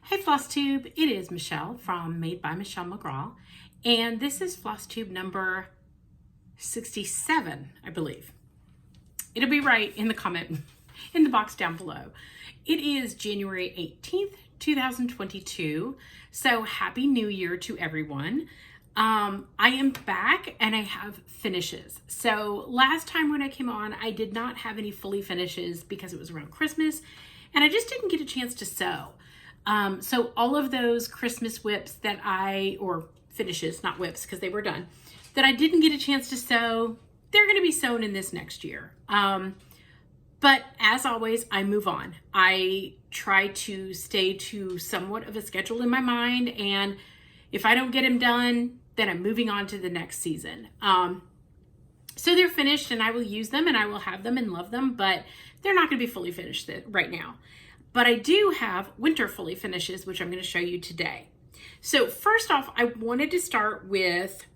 Hey Flosstube, it is Michelle from Made by Michelle McGraw, and this is Flosstube number 67, I believe. It'll be right in the comment, in the box down below. It is January 18th, 2022, so Happy New Year to everyone. I am back and I have finishes. So last time when I came on, I did not have any fully finishes because it was around Christmas, and I just didn't get a chance to sew. So all of those Christmas whips or finishes, not whips because they were done, that I didn't get a chance to sew, they're going to be sewn in this next year. But as always, I move on. I try to stay to somewhat of a schedule in my mind, and if I don't get them done, then I'm moving on to the next season. So they're finished and I will use them and I will have them and love them, but they're not going to be fully finished right now. But I do have winter fully finishes, which I'm going to show you today. So first off, I wanted to start with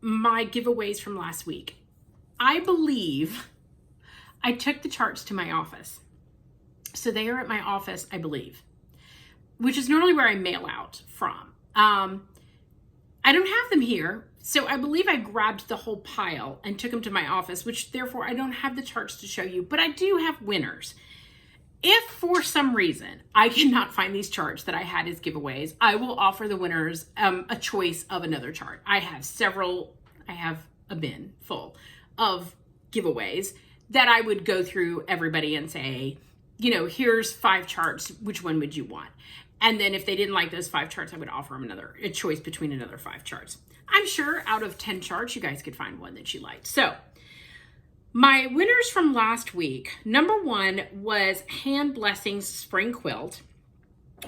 my giveaways from last week. I believe I took the charts to my office. So they are at my office, I believe, which is normally where I mail out from. I don't have them here. So I believe I grabbed the whole pile and took them to my office, which therefore I don't have the charts to show you, but I do have winners. If for some reason I cannot find these charts that I had as giveaways, I will offer the winners a choice of another chart. I have a bin full of giveaways that I would go through everybody and say, you know, here's 5 charts, which one would you want? And then if they didn't like those 5 charts, I would offer them a choice between another 5 charts. I'm sure out of 10 charts, you guys could find one that you liked. So my winners from last week, number 1 was Hand Blessings Spring Quilt.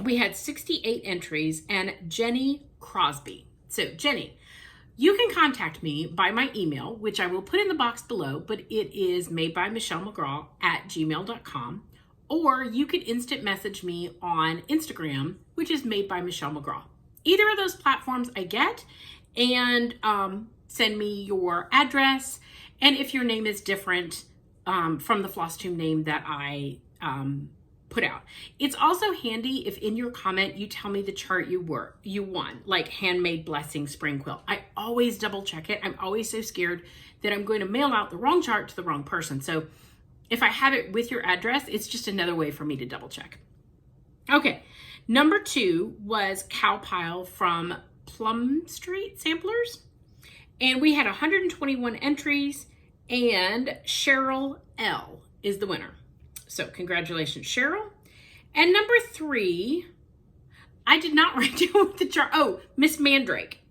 We had 68 entries, and Jenny Crosby. So Jenny, you can contact me by my email, which I will put in the box below, but it is madebymichellemcgraw@gmail.com, or you could instant message me on Instagram, which is Made by Michelle McGraw. Either of those platforms I get, and send me your address. And if your name is different from the Flosstube name that I put out. It's also handy if in your comment you tell me the chart you won, like Handmade Blessing Spring Quilt. I always double check it. I'm always so scared that I'm going to mail out the wrong chart to the wrong person. So if I have it with your address, it's just another way for me to double check. Okay, number 2 was Cowpile from Plum Street Samplers. And we had 121 entries, and Cheryl L is the winner. So congratulations, Cheryl. And number 3, I did not write down with the chart. Oh, Miss Mandrake.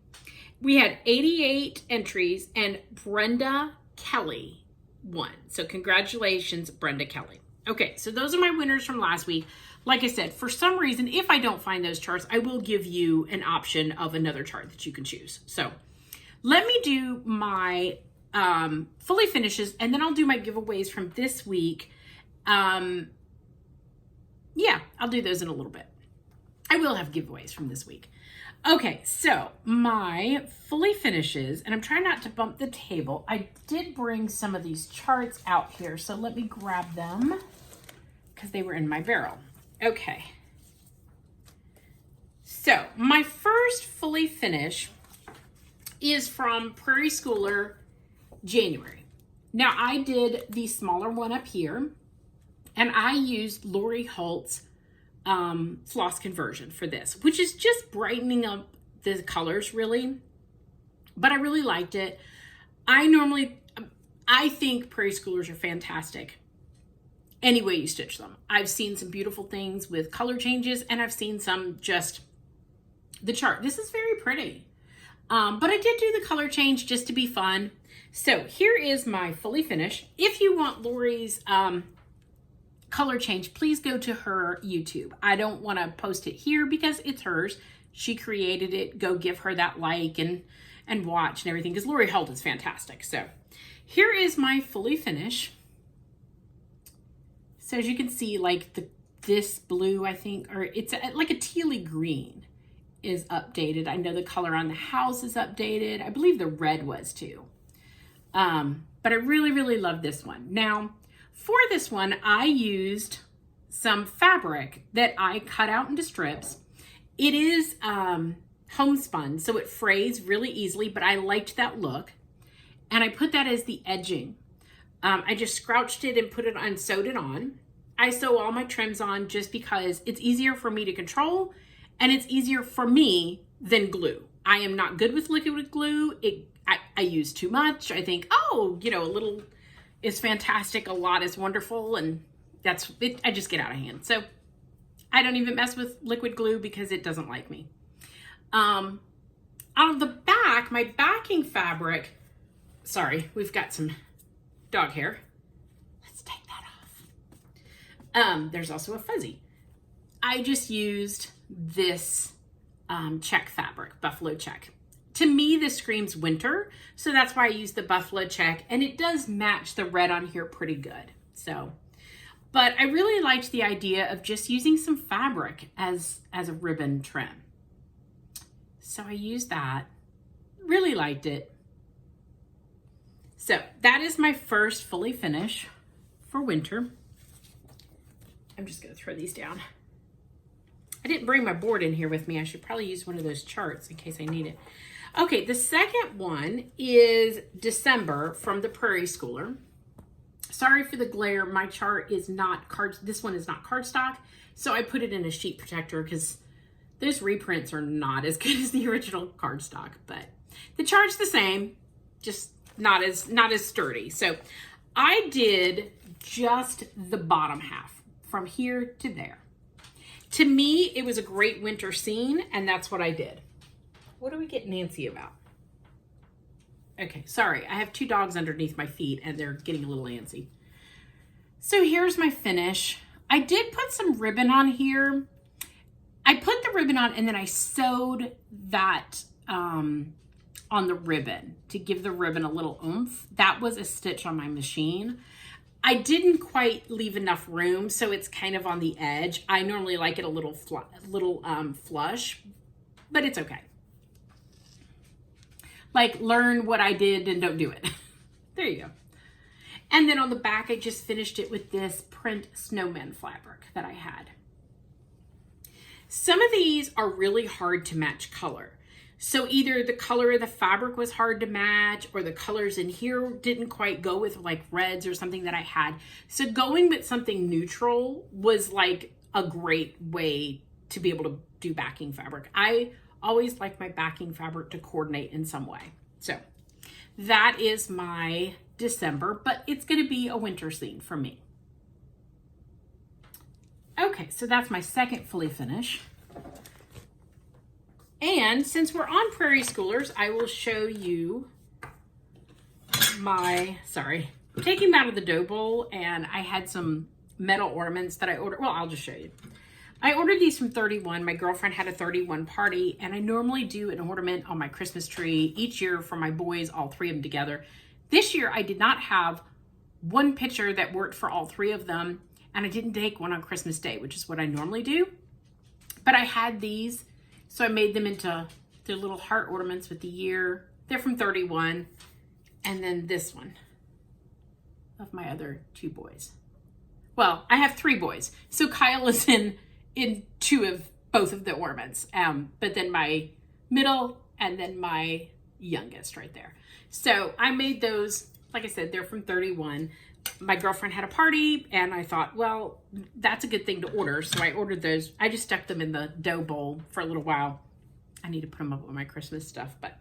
We had 88 entries, and Brenda Kelly won. So congratulations, Brenda Kelly. Okay, so those are my winners from last week. Like I said, for some reason, if I don't find those charts, I will give you an option of another chart that you can choose. So let me do my fully finishes, and then I'll do my giveaways from this week. Yeah, I'll do those in a little bit. I will have giveaways from this week. Okay, so my fully finishes, and I'm trying not to bump the table. I did bring some of these charts out here, so let me grab them because they were in my barrel. Okay. So my first fully finish is from Prairie Schooler January. Now I did the smaller one up here, and I used Lori Holt's floss conversion for this, which is just brightening up the colors really, but I really liked it. I think Prairie Schoolers are fantastic any way you stitch them. I've seen some beautiful things with color changes, and I've seen some just the chart. This is very pretty. But I did do the color change just to be fun. So here is my fully finish. If you want Lori's color change, please go to her YouTube. I don't want to post it here because it's hers. She created it. Go give her that like and watch and everything, because Lori Holt is fantastic. So here is my fully finish. So as you can see, like this blue, I think, or it's like a tealy green is updated. I know the color on the house is updated. I believe the red was too. But I really, really love this one. Now, for this one, I used some fabric that I cut out into strips. It is homespun, so it frays really easily, but I liked that look. And I put that as the edging. I just scrouched it and put it on, sewed it on. I sew all my trims on just because it's easier for me to control and it's easier for me than glue. I am not good with liquid glue. I use too much. I think, oh, you know, a little is fantastic, a lot is wonderful, and that's it. I just get out of hand. So I don't even mess with liquid glue because it doesn't like me. On the back, my backing fabric, sorry, we've got some dog hair. Let's take that off. There's also a fuzzy. I just used this check fabric, buffalo check. To me, this screams winter, so that's why I use the buffalo check, and it does match the red on here pretty good. So, but I really liked the idea of just using some fabric as a ribbon trim. So I used that, really liked it. So that is my first fully finish for winter. I'm just gonna throw these down. I didn't bring my board in here with me. I should probably use one of those charts in case I need it. Okay, the second one is December from the Prairie Schooler. Sorry for the glare. My chart is not card. This one is not cardstock, so I put it in a sheet protector because those reprints are not as good as the original cardstock. But the chart's the same, just not as sturdy. So I did just the bottom half from here to there. To me, it was a great winter scene, and that's what I did. What do we get Nancy about? Okay, sorry. I have two dogs underneath my feet, and they're getting a little antsy. So here's my finish. I did put some ribbon on here. I put the ribbon on, and then I sewed that on the ribbon to give the ribbon a little oomph. That was a stitch on my machine. I didn't quite leave enough room, so it's kind of on the edge. I normally like it a little flush, but it's okay. Like, learn what I did and don't do it. There you go. And then on the back, I just finished it with this print Snowman fabric that I had. Some of these are really hard to match color. So either the color of the fabric was hard to match, or the colors in here didn't quite go with like reds or something that I had. So going with something neutral was like a great way to be able to do backing fabric. I always like my backing fabric to coordinate in some way. So that is my December, but it's going to be a winter scene for me. Okay, so that's my second fully finish. And since we're on Prairie Schoolers, I will show you my, sorry, I'm taking them out of the dough bowl, and I had some metal ornaments that I ordered. Well, I'll just show you. I ordered these from 31. My girlfriend had a 31 party, and I normally do an ornament on my Christmas tree each year for my boys, all three of them together. This year, I did not have one picture that worked for all three of them, and I didn't take one on Christmas Day, which is what I normally do. But I had these, so I made them into their little heart ornaments with the year. They're from 31. And then this one of my other two boys. Well, I have three boys. So Kyle is in both of the ornaments. But then my middle and then my youngest right there. So I made those, like I said, they're from 31. My girlfriend had a party, and I thought, well, that's a good thing to order. So I ordered those. I just stuck them in the dough bowl for a little while. I need to put them up with my Christmas stuff, but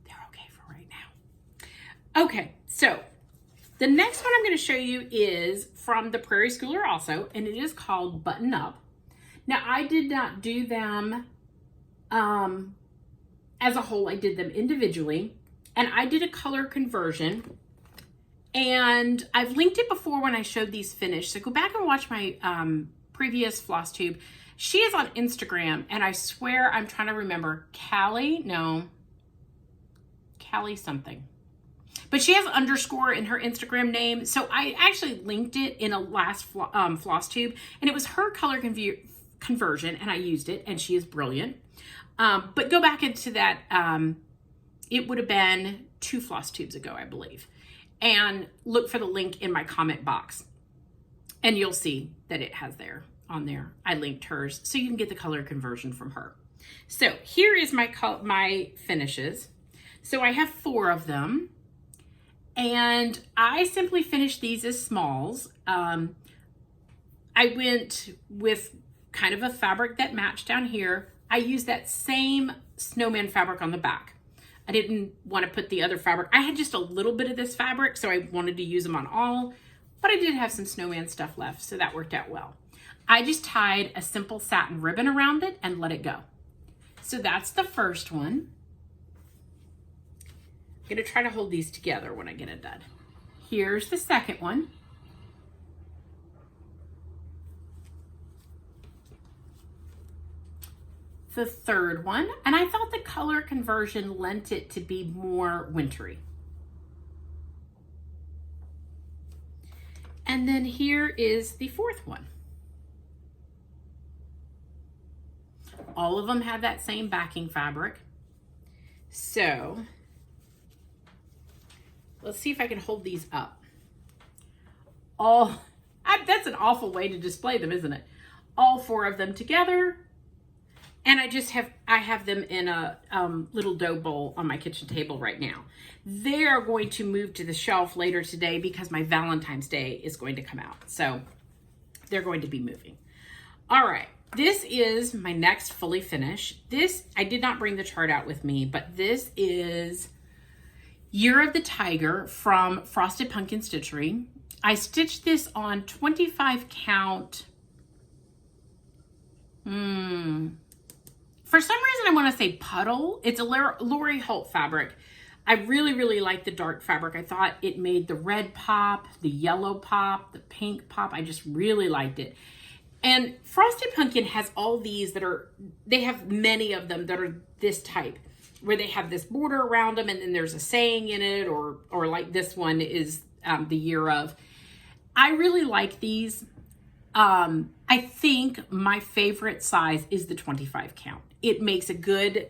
they're okay for right now. Okay, so the next one I'm going to show you is from the Prairie Schooler also, and it is called Button Up. Now, I did not do them as a whole. I did them individually, and I did a color conversion. And I've linked it before when I showed these finished. So go back and watch my previous Flosstube. She is on Instagram, and I swear I'm trying to remember. Callie something. But she has underscore in her Instagram name. So I actually linked it in a last Flosstube, and it was her color conversion, and I used it, and she is brilliant. But go back into that. It would have been 2 Flosstubes ago, I believe. And look for the link in my comment box. And you'll see that it has on there. I linked hers so you can get the color conversion from her. So here is my finishes. So I have 4 of them, and I simply finished these as smalls. I went with kind of a fabric that matched down here. I used that same Snowman fabric on the back. I didn't want to put the other fabric. I had just a little bit of this fabric, so I wanted to use them on all, but I did have some Snowman stuff left, so that worked out well. I just tied a simple satin ribbon around it and let it go. So that's the first one. I'm gonna try to hold these together when I get it done. Here's the second one. The third one, and I thought the color conversion lent it to be more wintry. And then here is the fourth one. All of them have that same backing fabric. So let's see if I can hold these up. That's an awful way to display them, isn't it? All 4 of them together. And I have them in a little dough bowl on my kitchen table right now. They are going to move to the shelf later today because my Valentine's Day is going to come out. So they're going to be moving. All right, this is my next fully finished. This, I did not bring the chart out with me, but this is Year of the Tiger from Frosted Pumpkin Stitchery. I stitched this on 25 count. For some reason, I want to say puddle. It's a Lori Holt fabric. I really, really like the dark fabric. I thought it made the red pop, the yellow pop, the pink pop. I just really liked it. And Frosted Pumpkin has all these they have many of them that are this type, where they have this border around them and then there's a saying in it, or like this one is the year of. I really like these. I think my favorite size is the 25 count. It makes a good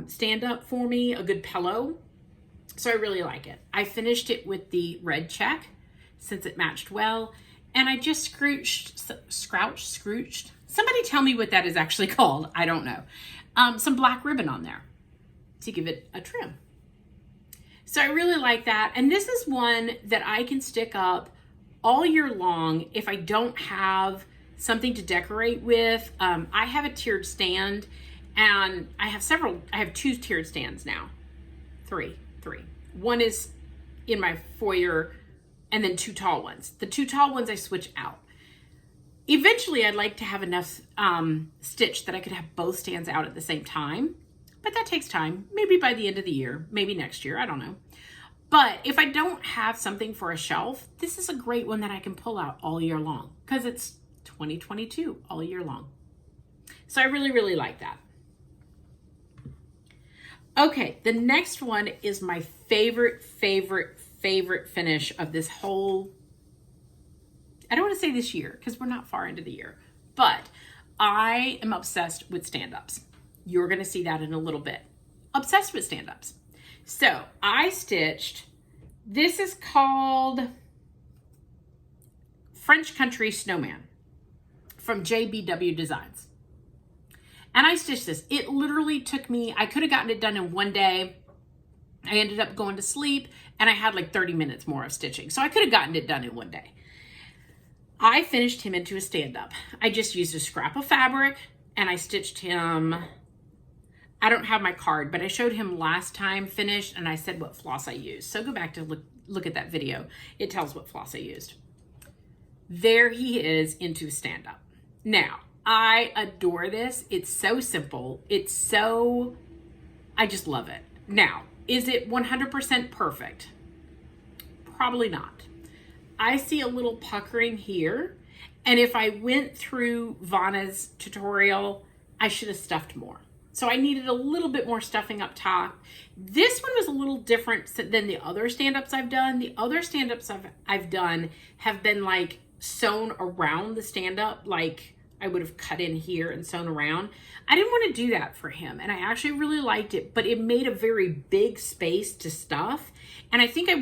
stand up for me, a good pillow. So I really like it. I finished it with the red check since it matched well. And I just scrooched. Somebody tell me what that is actually called. I don't know. Some black ribbon on there to give it a trim. So I really like that. And this is one that I can stick up all year long if I don't have something to decorate with. I have a tiered stand, and I have 2 tiered stands now. Three. One is in my foyer, and then 2 tall ones. The 2 tall ones I switch out. Eventually, I'd like to have enough stitch that I could have both stands out at the same time, but that takes time. Maybe by the end of the year, maybe next year, I don't know. But if I don't have something for a shelf, this is a great one that I can pull out all year long because it's 2022 all year long. So I really, really like that. Okay, the next one is my favorite finish of this whole, I don't want to say this year because we're not far into the year, but I am obsessed with stand-ups. You're going to see that in a little bit. Obsessed with stand-ups. So I stitched, this is called French Country Snowman from JBW Designs. And I stitched this. It literally took me, I could have gotten it done in one day. I ended up going to sleep and I had like 30 minutes more of stitching. So I could have gotten it done in one day. I finished him into a stand-up. I just used a scrap of fabric and I stitched him. I don't have my card, but I showed him last time finished and I said what floss I used. So go back to look at that video. It tells what floss I used. There he is into a stand-up. Now, I adore this. It's so simple. I just love it. Now, is it 100% perfect? Probably not. I see a little puckering here. And if I went through Vanna's tutorial, I should have stuffed more. So I needed a little bit more stuffing up top. This one was a little different than the other stand-ups I've done. The other stand-ups I've done have been like sewn around the stand-up, like I would have cut in here and sewn around. I didn't want to do that for him, and I actually really liked it, but it made a very big space to stuff, and I think I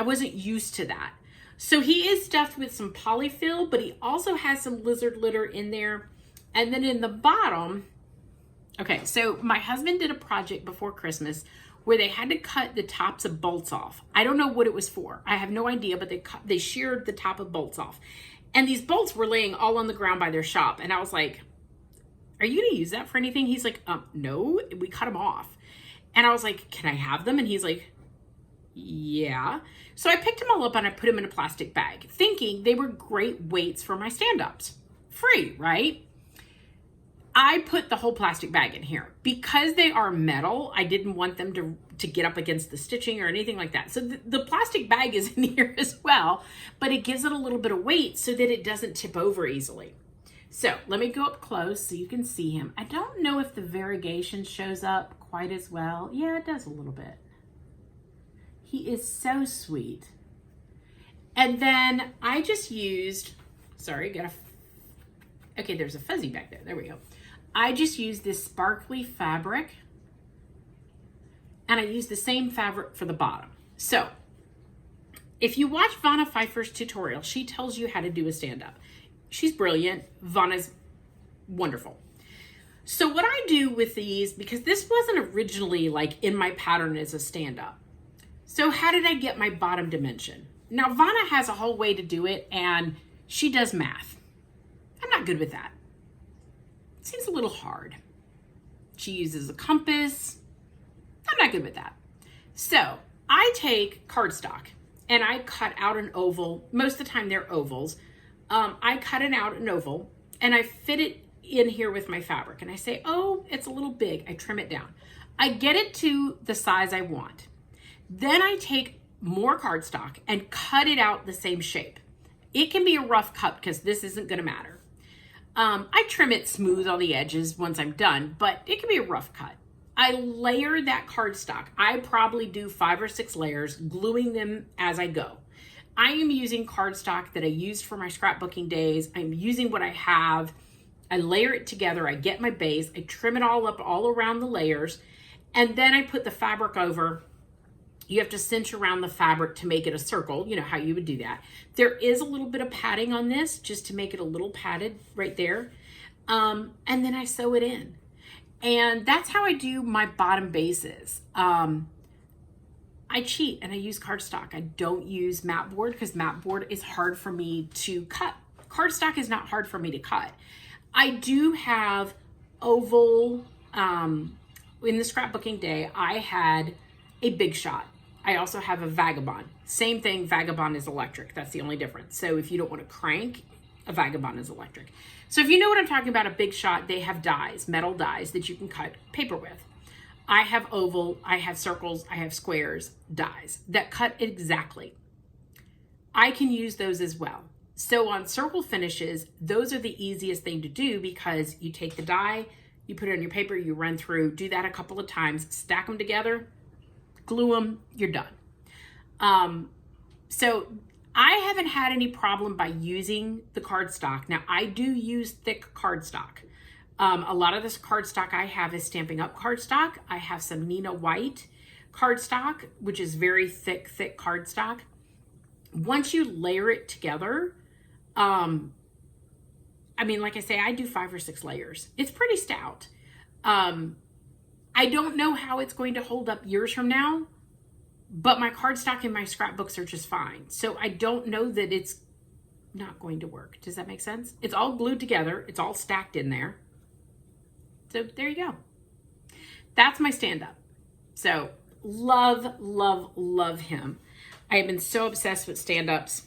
wasn't used to that. So he is stuffed with some polyfill, but he also has some lizard litter in there. And then in the bottom, okay, so my husband did a project before Christmas where they had to cut the tops of bolts off. I don't know what it was for. I have no idea, but they sheared the top of bolts off. And these bolts were laying all on the ground by their shop. And I was like, are you gonna use that for anything? He's like, no, we cut them off. And I was like, can I have them? And he's like, yeah. So I picked them all up and I put them in a plastic bag, thinking they were great weights for my stand-ups. Free, right? I put the whole plastic bag in here. Because they are metal, I didn't want them to get up against the stitching or anything like that. So the plastic bag is in here as well, but it gives it a little bit of weight so that it doesn't tip over easily. So let me go up close so you can see him. I don't know if the variegation shows up quite as well. Yeah, it does a little bit. He is so sweet. And then I just used, sorry, okay, there's a fuzzy back there. There we go. I just used this sparkly fabric and I used the same fabric for the bottom. So if you watch Vanna Pfeiffer's tutorial, she tells you how to do a stand-up. She's brilliant. Vanna's wonderful. So what I do with these, because this wasn't originally like in my pattern as a stand-up. So how did I get my bottom dimension? Now Vanna has a whole way to do it and she does math. I'm not good with that. It seems a little hard. She uses a compass. I'm not good with that. So I take cardstock and I cut out an oval. Most of the time they're ovals. I cut out an oval and I fit it in here with my fabric and I say, oh, it's a little big. I trim it down. I get it to the size I want. Then I take more cardstock and cut it out the same shape. It can be a rough cut because this isn't going to matter. I trim it smooth on the edges once I'm done, but it can be a rough cut. I layer that cardstock. I probably do 5 or 6 layers, gluing them as I go. I am using cardstock that I used for my scrapbooking days. I'm using what I have. I layer it together. I get my base. I trim it all up all around the layers. And then I put the fabric over. You have to cinch around the fabric to make it a circle. You know how you would do that. There is a little bit of padding on this just to make it a little padded right there. And then I sew it in. And that's how I do my bottom bases. I cheat and I use cardstock. I don't use mat board because mat board is hard for me to cut. Cardstock is not hard for me to cut. I do have oval, in the scrapbooking day, I had a Big Shot. I also have a Vagabond. Same thing, Vagabond is electric. That's the only difference. So if you don't want to crank, a Vagabond is electric. So if you know what I'm talking about, a Big Shot, they have dies, metal dies that you can cut paper with. I have oval, I have circles, I have squares, dies that cut exactly. I can use those as well. So on circle finishes, those are the easiest thing to do because you take the die, you put it on your paper, you run through, do that a couple of times, stack them together, glue them, you're done. So I haven't had any problem by using the cardstock. Now I do use thick cardstock. A lot of this cardstock I have is Stampin' Up! Cardstock. I have some Nina White cardstock, which is very thick cardstock. Once you layer it together, I mean, like I say, I do 5 or 6 layers. It's pretty stout. I don't know how it's going to hold up years from now, but my cardstock and my scrapbooks are just fine. So I don't know that it's not going to work. Does that make sense? It's all glued together. It's all stacked in there. So there you go. That's my stand-up. So love, love, love him. I have been so obsessed with stand-ups,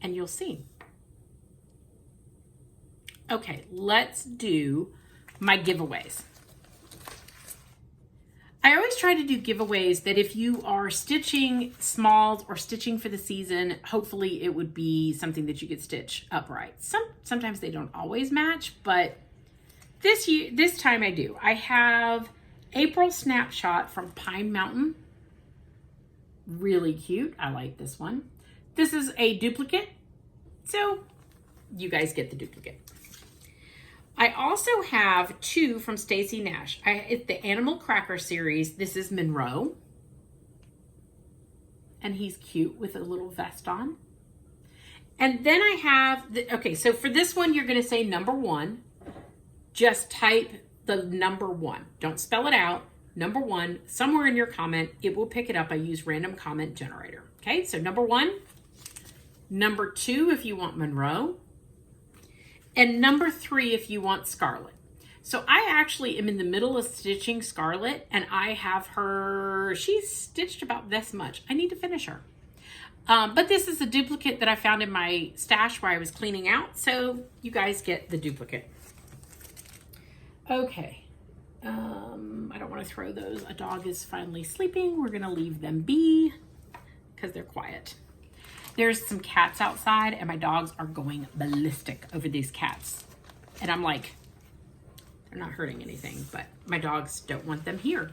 and you'll see. Okay, let's do my giveaways. I always try to do giveaways that if you are stitching smalls or stitching for the season, hopefully it would be something that you could stitch upright. Sometimes they don't always match, but this time I do. I have April Snapshot from Pine Mountain. Really cute. I like this one. This is a duplicate, so you guys get the duplicate. I also have 2 from Stacy Nash. It's the Animal Cracker series. This is Monroe. and he's cute with a little vest on. And then I have, okay, so for this one, you're going to say number 1. Just type the number 1. Don't spell it out. Number 1, somewhere in your comment, it will pick it up. I use random comment generator. Okay, so number 1. Number 2, if you want Monroe. And number 3, if you want Scarlet. So I actually am in the middle of stitching Scarlet, and I have her, she's stitched about this much. I need to finish her. But this is a duplicate that I found in my stash where I was cleaning out, so you guys get the duplicate. Okay, I don't want to throw those. A dog is finally sleeping. We're gonna leave them be because they're quiet. There's some cats outside and my dogs are going ballistic over these cats. And I'm like, they're not hurting anything, but my dogs don't want them here.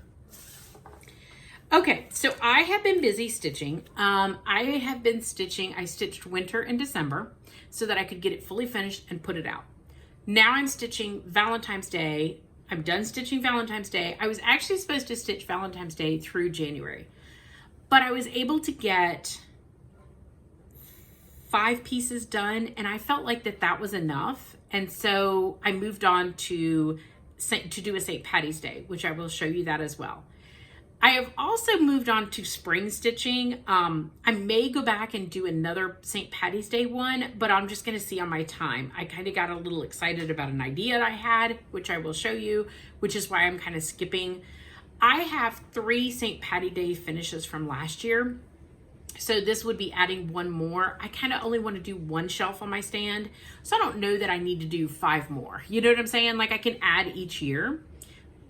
Okay, so I have been busy stitching. I stitched winter in December so that I could get it fully finished and put it out. Now I'm stitching Valentine's Day. I'm done stitching Valentine's Day. I was actually supposed to stitch Valentine's Day through January, but I was able to get 5 pieces done and I felt like that was enough. And so I moved on to do a St. Patty's Day, which I will show you that as well. I have also moved on to spring stitching. I may go back and do another St. Patty's Day one, but I'm just gonna see on my time. I kind of got a little excited about an idea I had, which I will show you, which is why I'm kind of skipping. I have 3 St. Patty Day finishes from last year. So this would be adding 1 more. I kind of only want to do 1 shelf on my stand. So I don't know that I need to do 5 more. You know what I'm saying? Like I can add each year,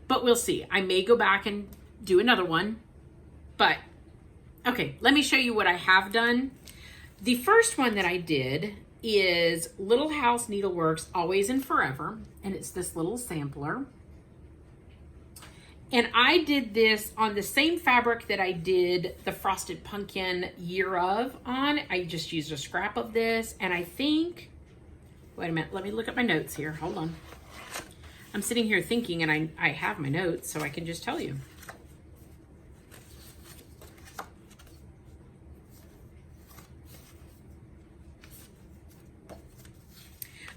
but we'll see. I may go back and do another one, but okay, let me show you what I have done. The first one that I did is Little House Needleworks Always and Forever, and it's this little sampler. And I did this on the same fabric that I did the Frosted Pumpkin Year of on. I just used a scrap of this, and I think, wait a minute, let me look at my notes here, hold on. I'm sitting here thinking, and I have my notes, so I can just tell you.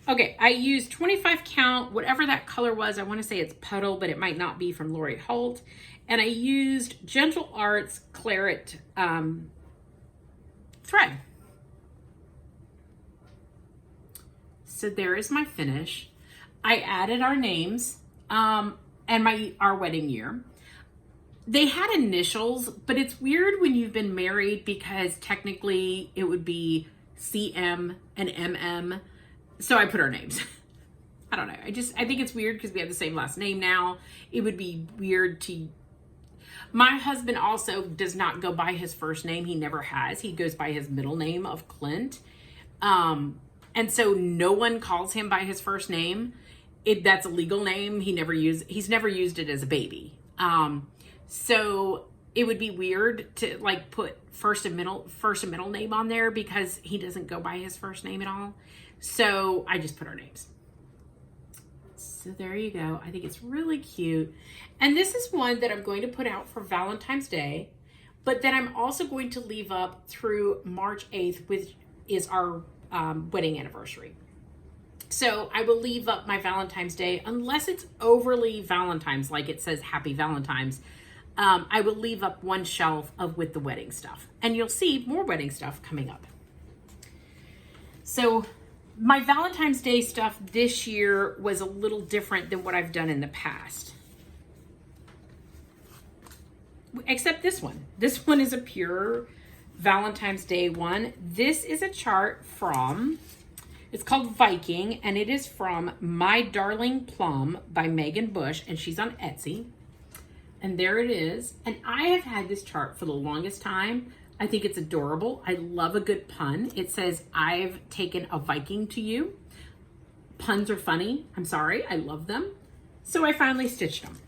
Okay, I used 25 count, whatever that color was. I want to say it's Puddle, but it might not be, from Lori Holt. And I used Gentle Arts Claret thread. So there is my finish. I added our names and our wedding year. They had initials, but it's weird when you've been married because technically it would be CM and MM. So I put our names. I don't know. I think it's weird because we have the same last name now. It would be weird to... My husband also does not go by his first name. He never has. He goes by his middle name of Clint. And so no one calls him by his first name. That's a legal name. He's never used it as a baby. So it would be weird to like put first and middle name on there because he doesn't go by his first name at all. So I just put our names. So there you go. I think it's really cute. And this is one that I'm going to put out for Valentine's Day, but then I'm also going to leave up through March 8th, which is our wedding anniversary. So I will leave up my Valentine's Day, unless it's overly Valentine's, like it says Happy Valentine's. I will leave up 1 shelf with the wedding stuff, and you'll see more wedding stuff coming up. So my Valentine's Day stuff this year was a little different than what I've done in the past. Except this one. This one is a pure Valentine's Day one. This is a chart from, it's called Viking, and it is from My Darling Plum by Megan Bush, and she's on Etsy. And there it is. And I have had this chart for the longest time. I think it's adorable. I love a good pun. It says, I've taken a Viking to you. Puns are funny. I'm sorry. I love them. So I finally stitched them.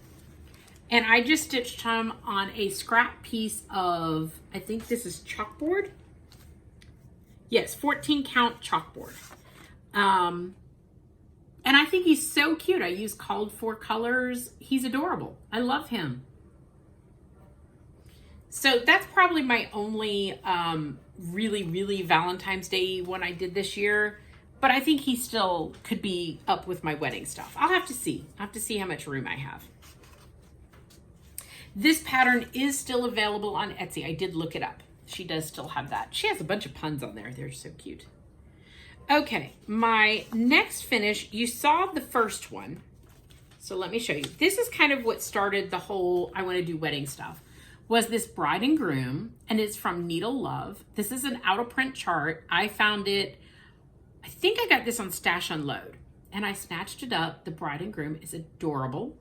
And I just stitched them on a scrap piece of, I think this is chalkboard. Yes, 14 count chalkboard. And I think he's so cute. I used called for colors. He's adorable. I love him. So that's probably my only really Valentine's Day one I did this year. But I think he still could be up with my wedding stuff. I'll have to see. I'll have to see how much room I have. This pattern is still available on Etsy. I did look it up. She does still have that. She has a bunch of puns on there. They're so cute. Okay, my next finish, you saw the first one. So let me show you. This is kind of what started the whole I want to do wedding stuff. Was this Bride and Groom, and it's from Needle Love. This is an out of print chart. I found it, I think I got this on Stash Unload, and I snatched it up. The Bride and Groom is adorable,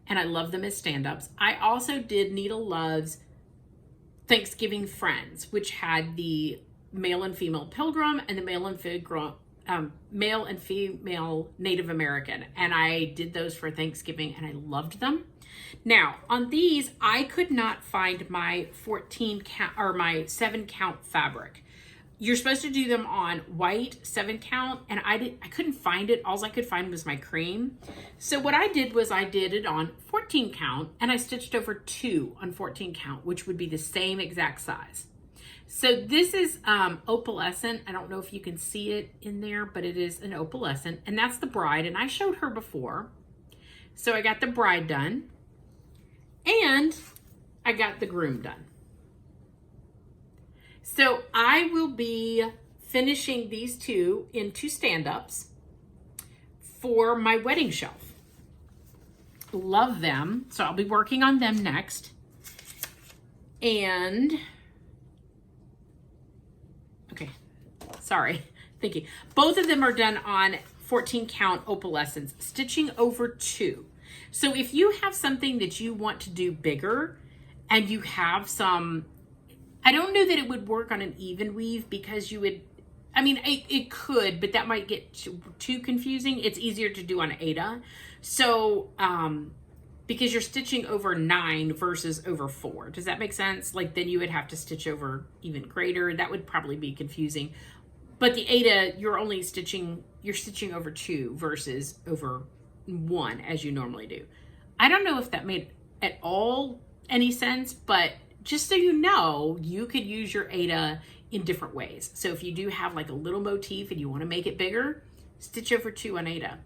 and I love them as stand-ups. I also did Needle Love's Thanksgiving Friends, which had the male and female pilgrim and the male and female Native American, and I did those for Thanksgiving, and I loved them. Now, on these, I could not find my 14 count or my 7 count fabric. You're supposed to do them on white 7 count, and I couldn't find it. All I could find was my cream. So what I did was I did it on 14 count, and I stitched over 2 on 14 count, which would be the same exact size. So this is opalescent. I don't know if you can see it in there, but it is an opalescent, and that's the bride, and I showed her before. So I got the bride done, and I got the groom done. So I will be finishing these two into stand-ups for my wedding shelf. Love them. So I'll be working on them next. And, okay, sorry, thank you. Both of them are done on 14 count opalescence, stitching over 2. So if you have something that you want to do bigger and you have some, I don't know that it would work on an even weave because you would, I mean, it could, but that might get too confusing. It's easier to do on Aida. So, because you're stitching over 9 versus over 4. Does that make sense? Like then you would have to stitch over even greater. That would probably be confusing. But the Aida, you're stitching over 2 versus over 1 as you normally do. I don't know if that made at all any sense, but just so you know, you could use your Aida in different ways. So if you do have like a little motif and you want to make it bigger, stitch over 2 on Aida.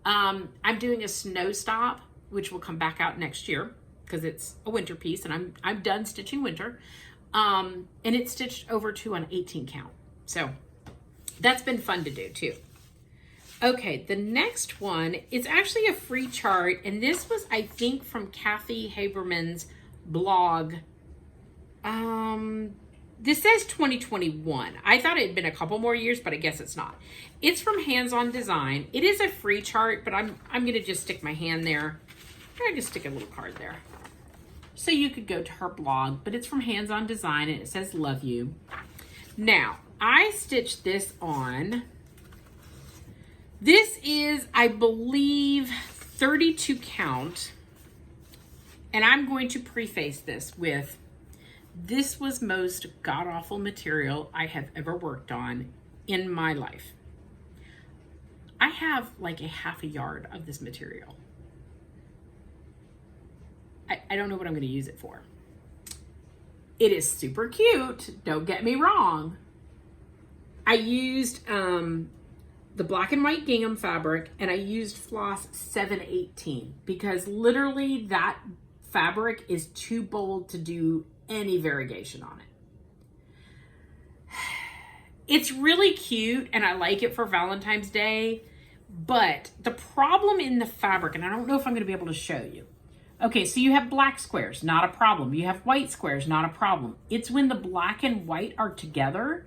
I'm doing a snow stop, which will come back out next year because it's a winter piece, and I'm done stitching winter. And it's stitched over 2 on 18 count. So that's been fun to do too. Okay, the next one is actually a free chart, and this was, I think, from Kathy Haberman's blog. This says 2021. I thought it had been a couple more years, but I guess it's not. It's from Hands On Design. It is a free chart, but I'm gonna just stick my hand there. I just stick a little card there. So you could go to her blog, but it's from Hands On Design, and it says love you. Now, I stitched this on. This is, I believe, 32 count, and I'm going to preface this with, this was most god-awful material I have ever worked on in my life. I have like a half a yard of this material. I don't know what I'm going to use it for. It is super cute, don't get me wrong. I used the black and white gingham fabric, and I used floss 718 because literally that fabric is too bold to do any variegation on it. It's really cute and I like it for Valentine's Day, but the problem in the fabric, and I don't know if I'm going to be able to show you. Okay, so you have black squares, not a problem. You have white squares, not a problem. It's when the black and white are together,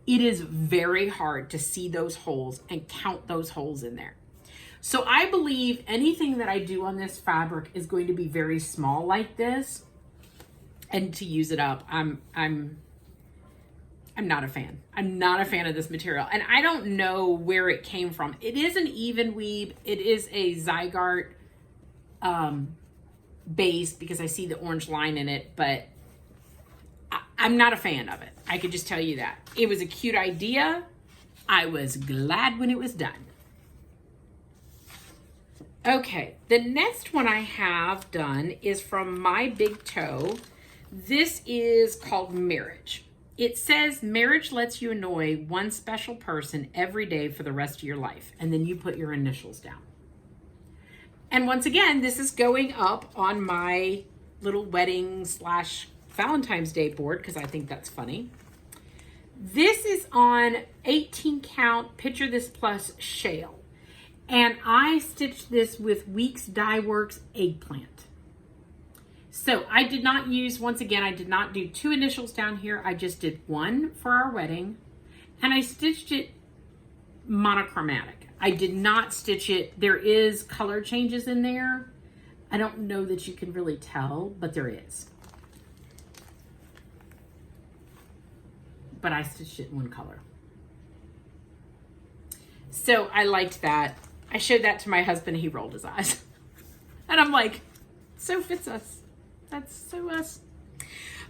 it is very hard to see those holes and count those holes in there. So I believe anything that I do on this fabric is going to be very small like this. And to use it up, I'm not a fan. I'm not a fan of this material. And I don't know where it came from. It is an even weave. It is a Zygarde base because I see the orange line in it, but I'm not a fan of it. I could just tell you that. It was a cute idea. I was glad when it was done. Okay, the next one I have done is from My Big Toe. This is called Marriage. It says marriage lets you annoy one special person every day for the rest of your life. And then you put your initials down. And once again, this is going up on my little wedding / Valentine's Day board because I think that's funny. This is on 18 count Picture This Plus Shale. And I stitched this with Weeks Dye Works Eggplant. So I did not use, once again, I did not do 2 initials down here. I just did 1 for our wedding. And I stitched it monochromatic. I did not stitch it. There is color changes in there. I don't know that you can really tell, but there is. But I stitched it in 1 color. So I liked that. I showed that to my husband. He rolled his eyes. And I'm like, so fits us. That's so us.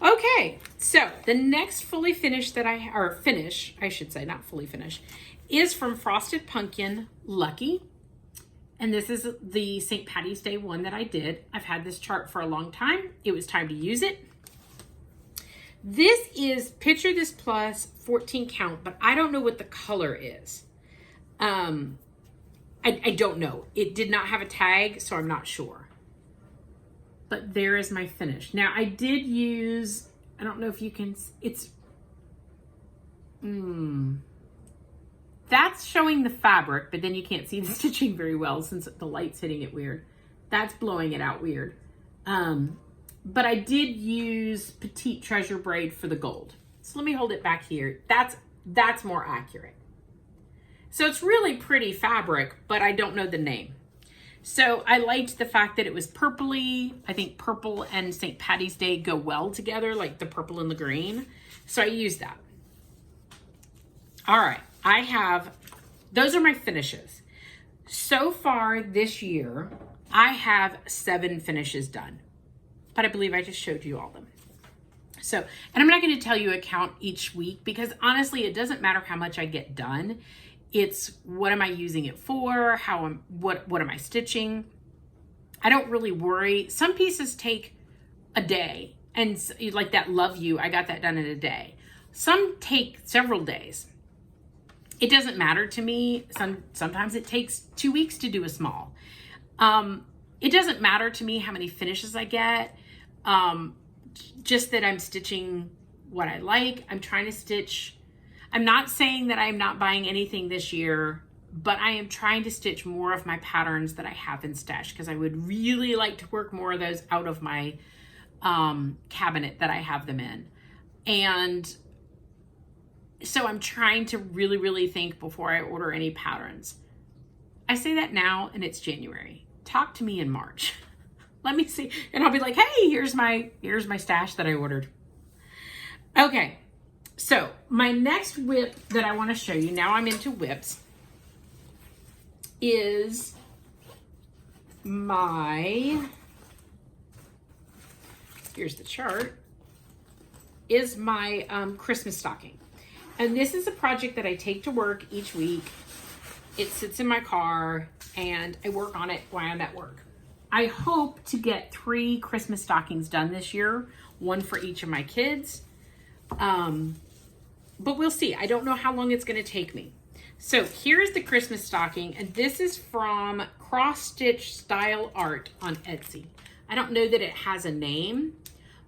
Okay, so the next fully finished that I should say, not fully finished, is from Frosted Pumpkin Lucky. And this is the St. Patty's Day one that I did. I've had this chart for a long time. It was time to use it. This is Picture This Plus 14 count, but I don't know what the color is. I don't know. It did not have a tag, so I'm not sure. But there is my finish. Now I did use, I don't know if you can, that's showing the fabric, but then you can't see the stitching very well since the light's hitting it weird. That's blowing it out weird. But I did use Petite Treasure Braid for the gold. So let me hold it back here. That's more accurate. So it's really pretty fabric, but I don't know the name. So I liked the fact that it was purpley. I think purple and St. Patty's Day go well together, like the purple and the green. So I used that. All right, those are my finishes. So far this year, I have 7 finishes done, but I believe I just showed you all of them. So, and I'm not going to tell you a count each week because honestly, it doesn't matter how much I get done. It's what am I using it for? What am I stitching? I don't really worry. Some pieces take a day, and like that Love You, I got that done in a day. Some take several days. It doesn't matter to me. Sometimes it takes 2 weeks to do a small. It doesn't matter to me how many finishes I get. Just that I'm stitching what I like. I'm trying to stitch. I'm not saying that I'm not buying anything this year, but I am trying to stitch more of my patterns that I have in stash because I would really like to work more of those out of my cabinet that I have them in. And so I'm trying to really, really think before I order any patterns. I say that now and it's January. Talk to me in March. Let me see. And I'll be like, hey, here's my stash that I ordered. Okay. So my next whip that I want to show you, now I'm into whips, is here's the chart, is my Christmas stocking. And this is a project that I take to work each week. It sits in my car and I work on it while I'm at work. I hope to get 3 Christmas stockings done this year, 1 for each of my kids. But we'll see. I don't know how long it's going to take me. So here's the Christmas stocking, and this is from Cross Stitch Style Art on Etsy. I don't know that it has a name,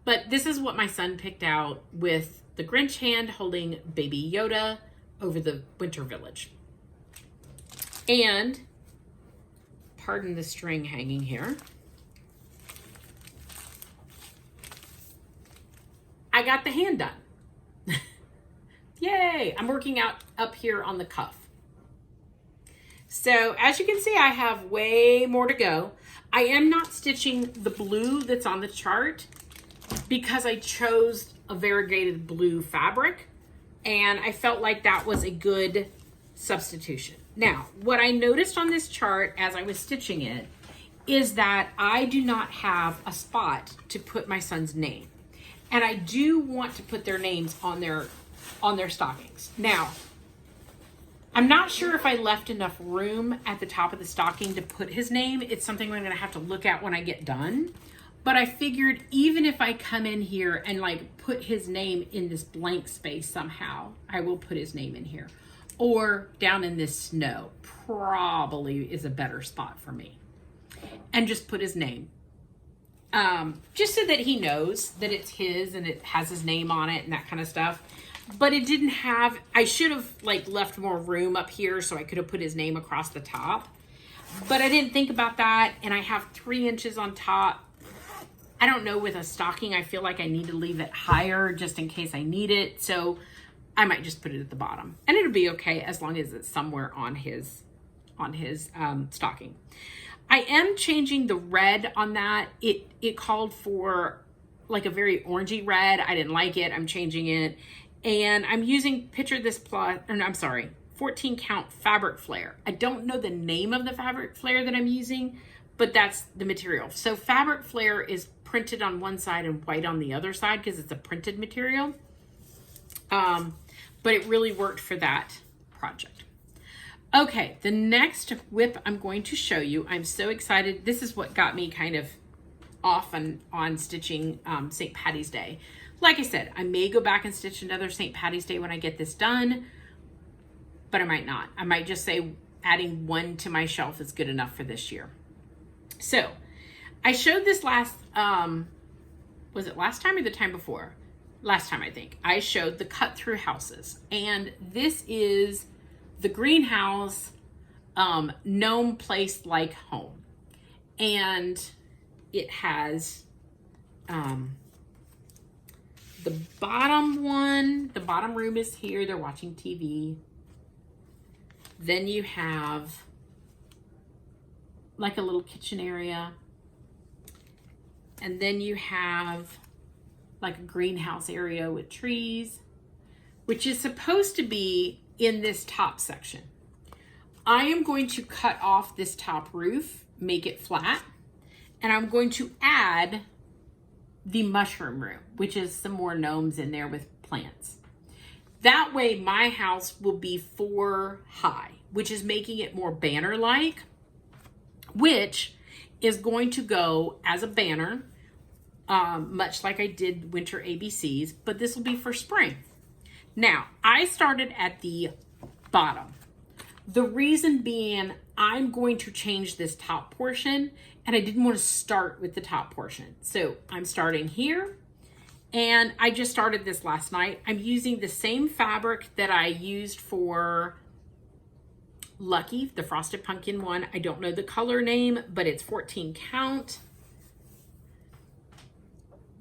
but this is what my son picked out with the Grinch hand holding Baby Yoda over the Winter Village. And, pardon the string hanging here, I got the hand done. Yay! I'm working out up here on the cuff. So as you can see, I have way more to go. I am not stitching the blue that's on the chart because I chose a variegated blue fabric and I felt like that was a good substitution. Now, what I noticed on this chart as I was stitching it is that I do not have a spot to put my son's name. And I do want to put their names on their stockings. Now, I'm not sure if I left enough room at the top of the stocking to put his name. It's something I'm going to have to look at when I get done. but I figured even if I come in here and like put his name in this blank space somehow, I will put his name in here. Or down in this snow, probably is a better spot for me. And just put his name. Just so that he knows that it's his and it has his name on it and that kind of stuff. But it didn't have, I should have like left more room up here so I could have put his name across the top. But I didn't think about that, and I have 3 inches on top. I don't know, with a stocking, I feel like I need to leave it higher just in case I need it. So I might just put it at the bottom, and it'll be okay as long as it's somewhere on his stocking. I am changing the red on that. It called for like a very orangey red. I didn't like it. I'm changing it, and I'm using 14 count fabric flare. I don't know the name of the fabric flare that I'm using, but that's the material. So fabric flare is printed on one side and white on the other side because it's a printed material. But it really worked for that project. Okay, the next whip I'm going to show you, I'm so excited. This is what got me kind of off on stitching St. Patty's Day. Like I said, I may go back and stitch another St. Patty's Day when I get this done, but I might not. I might just say adding 1 to my shelf is good enough for this year. So I showed this last, was it last time or the time before? Last time, I think. I showed the cut through houses, and this is the greenhouse gnome place like home. And it has the bottom one, the bottom room is here. They're watching TV. Then you have like a little kitchen area. And then you have like a greenhouse area with trees, which is supposed to be in this top section. I am going to cut off this top roof, make it flat, and I'm going to add the mushroom room, which is some more gnomes in there with plants. That way my house will be 4 high, which is making it more banner-like, which is going to go as a banner, much like I did winter ABCs, but this will be for spring. Now, I started at the bottom. The reason being, I'm going to change this top portion, and I didn't want to start with the top portion. So I'm starting here, and I just started this last night. I'm using the same fabric that I used for Lucky, the frosted pumpkin one. I don't know the color name, but it's 14 count.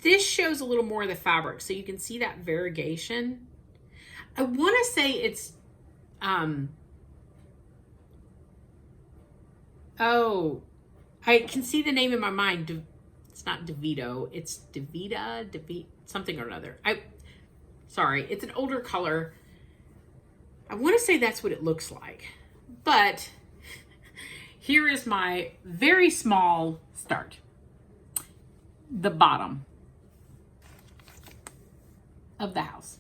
This shows a little more of the fabric, so you can see that variegation. I want to say it's, oh, I can see the name in my mind. It's not DeVito, it's DeVita, something or another. Sorry, it's an older color. I want to say that's what it looks like. But here is my very small start. The bottom of the house.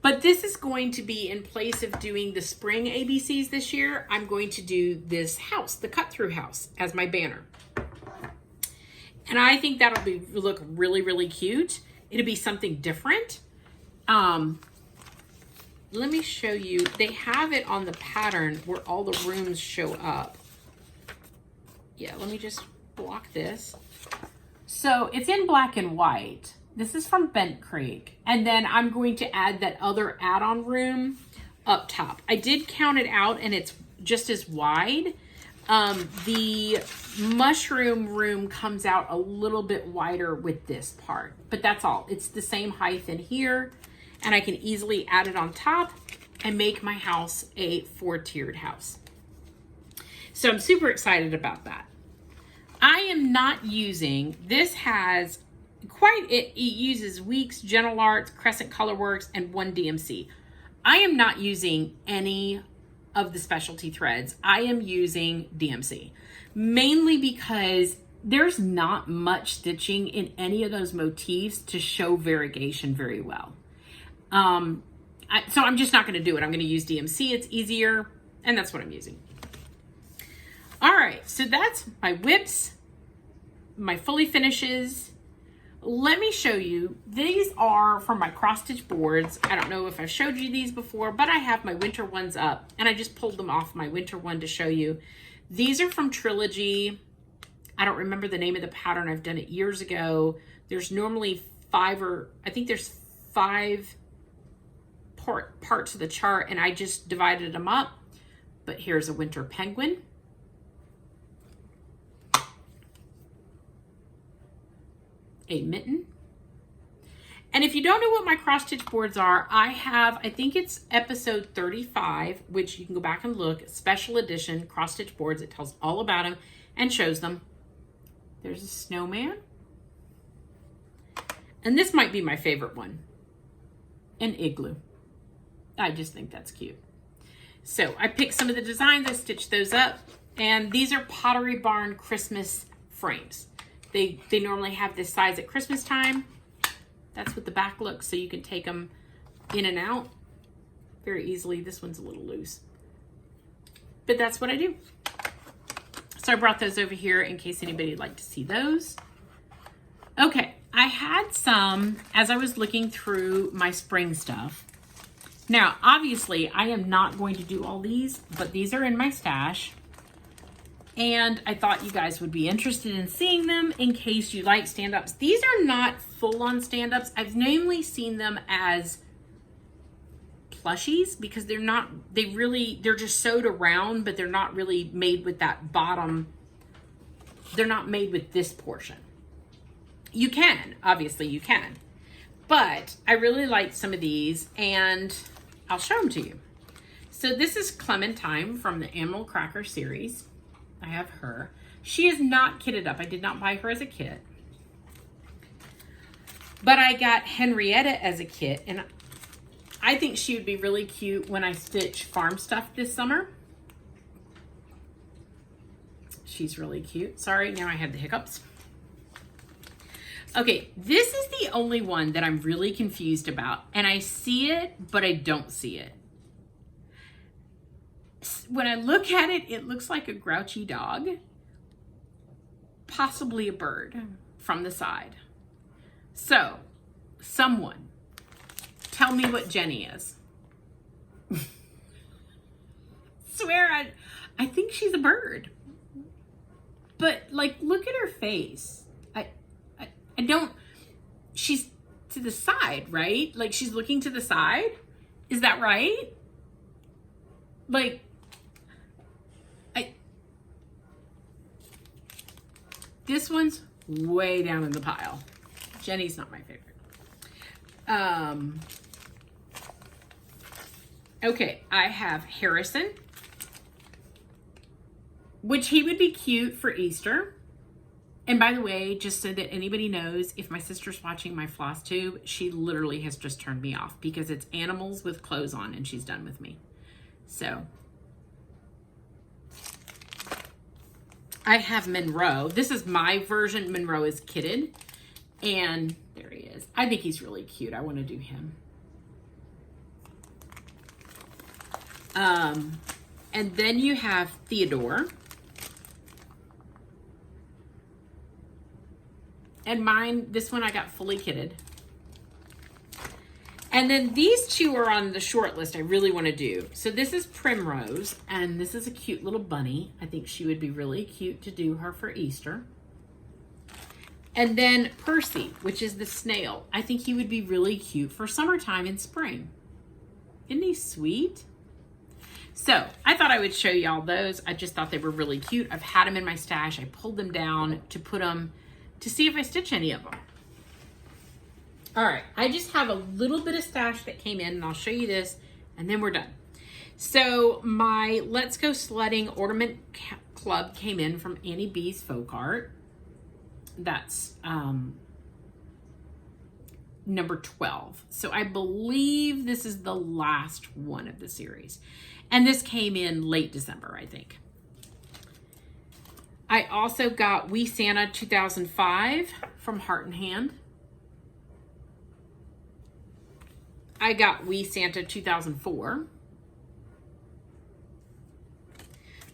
But this is going to be, in place of doing the spring ABCs this year, I'm going to do this house, the cut through house, as my banner. And I think that'll look really, really cute. It'll be something different. Let me show you. They have it on the pattern where all the rooms show up. Yeah, let me just block this. So it's in black and white. This is from Bent Creek. And then I'm going to add that other add-on room up top. I did count it out, and it's just as wide. The mushroom room comes out a little bit wider with this part, but that's all. It's the same height in here, and I can easily add it on top and make my house a 4-tiered house. So I'm super excited about that. I am not using, this has it uses Weeks, Gentle Arts, Crescent Colorworks, and 1 DMC. I am not using any of the specialty threads. I am using DMC, mainly because there's not much stitching in any of those motifs to show variegation very well. So I'm just not going to do it. I'm going to use DMC. It's easier, and that's what I'm using. All right, so that's my whips, my fully finishes. Let me show you. These are from my cross stitch boards. I don't know if I've showed you these before, but I have my winter ones up, and I just pulled them off my winter one to show you. These are from Trilogy. I don't remember the name of the pattern. I've done it years ago. There's normally I think there's 5 parts of the chart, and I just divided them up. But here's a winter penguin. A mitten. And if you don't know what my cross stitch boards are, I think it's episode 35, which you can go back and look, special edition cross stitch boards. It tells all about them and shows them. There's a snowman. And this might be my favorite one, an igloo. I just think that's cute. So I picked some of the designs, I stitched those up, and these are Pottery Barn Christmas frames. They normally have this size at Christmas time. That's what the back looks, so you can take them in and out very easily. This one's a little loose, but that's what I do. So I brought those over here in case anybody would like to see those. Okay, I had some as I was looking through my spring stuff. Now, obviously, I am not going to do all these, but these are in my stash. And I thought you guys would be interested in seeing them in case you like stand-ups. These are not full-on stand-ups. I've mainly seen them as plushies because they're just sewed around, but they're not really made with that bottom. They're not made with this portion. You can, obviously you can. But I really liked some of these, and I'll show them to you. So this is Clementine from the Animal Cracker series. I have her. She is not kitted up. I did not buy her as a kit. But I got Henrietta as a kit, and I think she would be really cute when I stitch farm stuff this summer. She's really cute. Sorry, now I have the hiccups. Okay, this is the only one that I'm really confused about, and I see it, but I don't see it. When I look at it, it looks like a grouchy dog, possibly a bird from the side. So, someone, tell me what Jenny is. Swear, I think she's a bird. But, like, look at her face. I don't, she's to the side, right? Like, she's looking to the side. Is that right? Like, this one's way down in the pile. Jenny's not my favorite. Okay, I have Harrison, which he would be cute for Easter. And by the way, just so that anybody knows, if my sister's watching my Flosstube, she literally has just turned me off because it's animals with clothes on and she's done with me. So I have Monroe. This is my version. Monroe is kitted. And there he is. I think he's really cute. I want to do him. And then you have Theodore. And mine, this one I got fully kitted. And then these two are on the short list I really want to do. So this is Primrose, and this is a cute little bunny. I think she would be really cute to do her for Easter. And then Percy, which is the snail. I think he would be really cute for summertime and spring. Isn't he sweet? So I thought I would show y'all those. I just thought they were really cute. I've had them in my stash. I pulled them down to put them, to see if I stitch any of them. All right, I just have a little bit of stash that came in, and I'll show you this, and then we're done. So my Let's Go Sledding Ornament Club came in from Annie B's Folk Art. That's number 12. So I believe this is the last one of the series. And this came in late December, I think. I also got We Santa 2005 from Heart and Hand. I got We Santa 2004.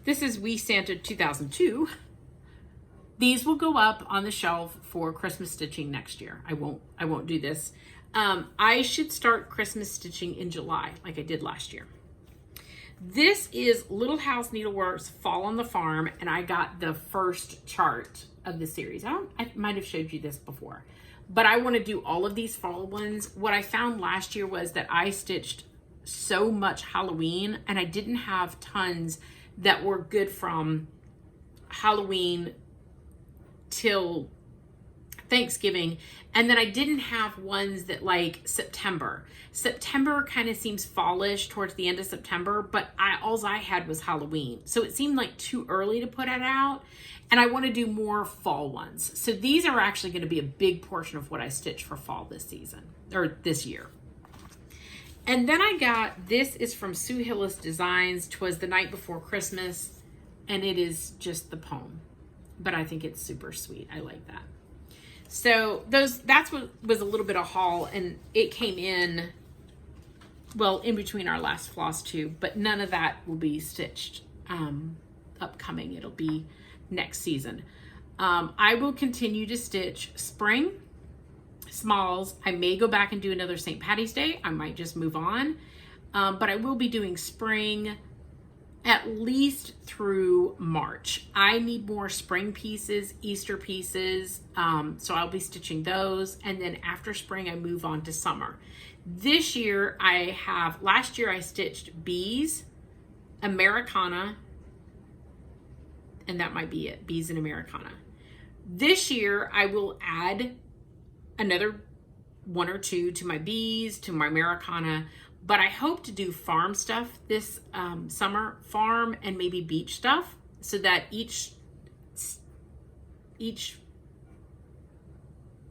This is We Santa 2002. these will go up on the shelf for Christmas stitching next year. I won't do this. I should start Christmas stitching in July like I did last year. This is Little House Needleworks Fall on the Farm, and I got the first chart of the series. I might have showed you this before, but I want to do all of these fall ones. What I found last year was that I stitched so much Halloween, and I didn't have tons that were good from Halloween till Thanksgiving, and then I didn't have ones that like September. September kind of seems fallish towards the end of September, but all I had was Halloween, so it seemed like too early to put it out, and I want to do more fall ones. So these are actually going to be a big portion of what I stitch for fall this season, or this year. And then I got, this is from Sue Hillis Designs, 'Twas the Night Before Christmas, and it is just the poem, but I think it's super sweet. I like that. So that's what was a little bit of haul, and it came in, well, in between our last Flosstube, but none of that will be stitched upcoming. It'll be next season. I will continue to stitch spring, smalls. I may go back and do another St. Patty's Day. I might just move on, but I will be doing spring at least through March. I need more spring pieces, Easter pieces, so I'll be stitching those, and then after spring I move on to summer. This year last year I stitched bees, Americana, and that might be it, bees and Americana. This year I will add another one or two to my bees, to my Americana, but I hope to do farm stuff this summer, farm and maybe beach stuff, so that each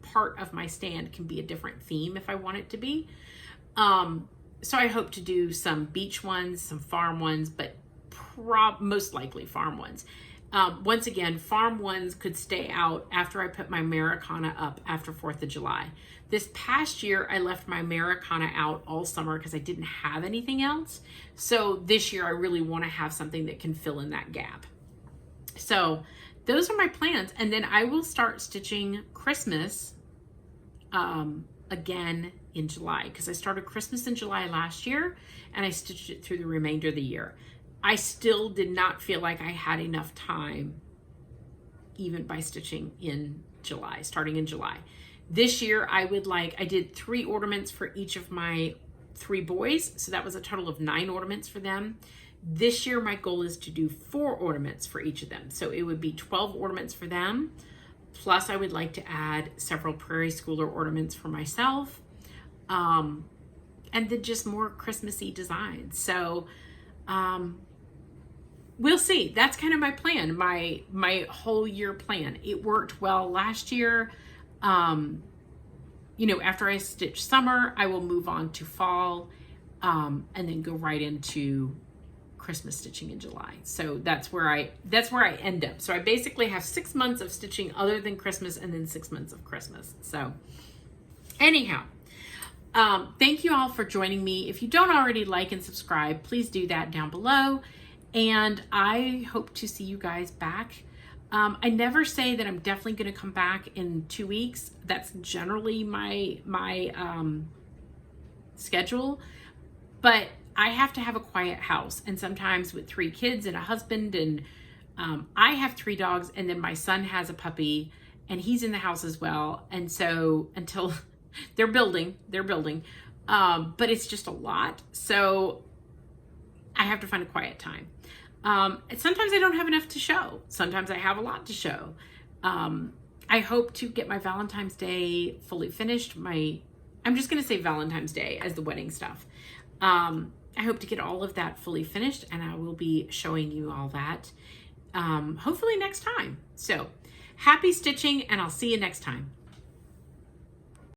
part of my stand can be a different theme if I want it to be. So I hope to do some beach ones, some farm ones, but most likely farm ones. Once again, farm ones could stay out after I put my Americana up after 4th of July. This past year, I left my Americana out all summer because I didn't have anything else. So this year, I really want to have something that can fill in that gap. So those are my plans. And then I will start stitching Christmas again in July, because I started Christmas in July last year and I stitched it through the remainder of the year. I still did not feel like I had enough time, even by stitching in July, starting in July. This year, I did 3 ornaments for each of my 3 boys, so that was a total of 9 ornaments for them. This year, my goal is to do 4 ornaments for each of them, so it would be 12 ornaments for them, plus I would like to add several Prairie Schooler ornaments for myself, and then just more Christmassy designs. So, we'll see. That's kind of my plan, my whole year plan. It worked well last year. You know, after I stitch summer, I will move on to fall, and then go right into Christmas stitching in July. So that's where I end up. So I basically have 6 months of stitching other than Christmas, and then 6 months of Christmas. So anyhow, thank you all for joining me. If you don't already like and subscribe, please do that down below. And I hope to see you guys back. I never say that I'm definitely going to come back in 2 weeks. That's generally my schedule, but I have to have a quiet house. And sometimes with 3 kids and a husband, and I have 3 dogs, and then my son has a puppy, and he's in the house as well. And so until they're building, but it's just a lot. So I have to find a quiet time. Sometimes I don't have enough to show. Sometimes I have a lot to show. I hope to get my Valentine's Day fully finished. I'm just going to say Valentine's Day as the wedding stuff. I hope to get all of that fully finished, and I will be showing you all that hopefully next time. So happy stitching, and I'll see you next time.